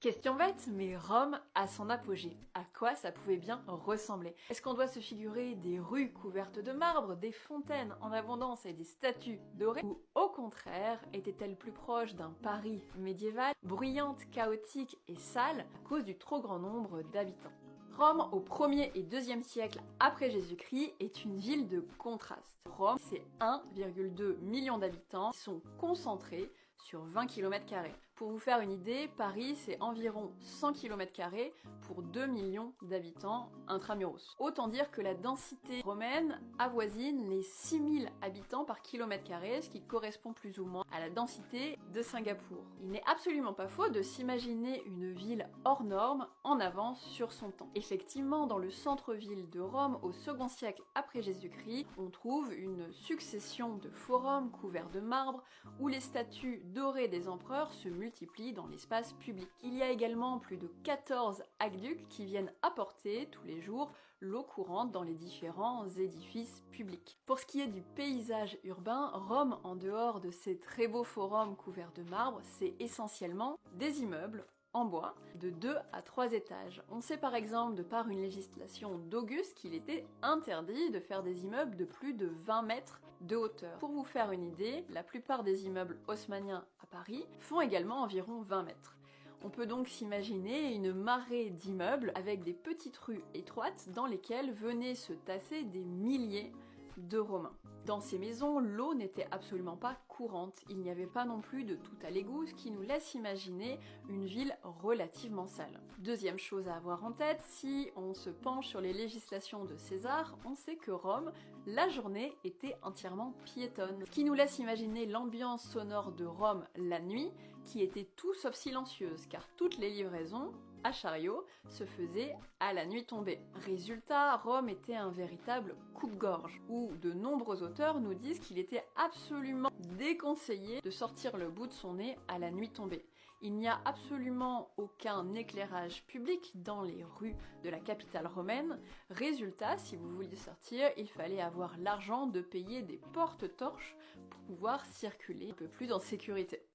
Question bête, mais Rome a son apogée. À quoi ça pouvait bien ressembler? Est-ce qu'on doit se figurer des rues couvertes de marbre, des fontaines en abondance et des statues dorées? Ou au contraire, était-elle plus proche d'un Paris médiéval, bruyante, chaotique et sale à cause du trop grand nombre d'habitants? Rome, au 1er et 2e siècle après Jésus-Christ, est une ville de contraste. Rome, c'est 1,2 million d'habitants qui sont concentrés sur 20 km². Pour vous faire une idée, Paris, c'est environ 100 km² pour 2 millions d'habitants intramuros. Autant dire que la densité romaine avoisine les 6000 habitants par km², ce qui correspond plus ou moins à la densité de Singapour. Il n'est absolument pas faux de s'imaginer une ville hors norme, en avance sur son temps. Effectivement, dans le centre-ville de Rome, au 2e siècle après Jésus-Christ, on trouve une succession de forums couverts de marbre, où les statues dorées des empereurs se multiplient dans l'espace public. Il y a également plus de 14 aqueducs qui viennent apporter tous les jours l'eau courante dans les différents édifices publics. Pour ce qui est du paysage urbain, Rome, en dehors de ces très beaux forums couverts de marbre, c'est essentiellement des immeubles en bois, de 2 à 3 étages. On sait par exemple, de par une législation d'Auguste, qu'il était interdit de faire des immeubles de plus de 20 mètres de hauteur. Pour vous faire une idée, la plupart des immeubles haussmanniens à Paris font également environ 20 mètres. On peut donc s'imaginer une marée d'immeubles avec des petites rues étroites dans lesquelles venaient se tasser des milliers de Romains. Dans ces maisons, l'eau n'était absolument pas courante. Il n'y avait pas non plus de tout à l'égout, ce qui nous laisse imaginer une ville relativement sale. Deuxième chose à avoir en tête, si on se penche sur les législations de César, on sait que Rome, la journée, était entièrement piétonne. Ce qui nous laisse imaginer l'ambiance sonore de Rome la nuit, qui était tout sauf silencieuse, car toutes les livraisons à chariot se faisaient à la nuit tombée. Résultat, Rome était un véritable coupe-gorge, où de nombreux auteurs nous disent qu'il était absolument déconseillé de sortir le bout de son nez à la nuit tombée. Il n'y a absolument aucun éclairage public dans les rues de la capitale romaine. Résultat, si vous vouliez sortir, il fallait avoir l'argent de payer des porte-torches pour pouvoir circuler un peu plus en sécurité.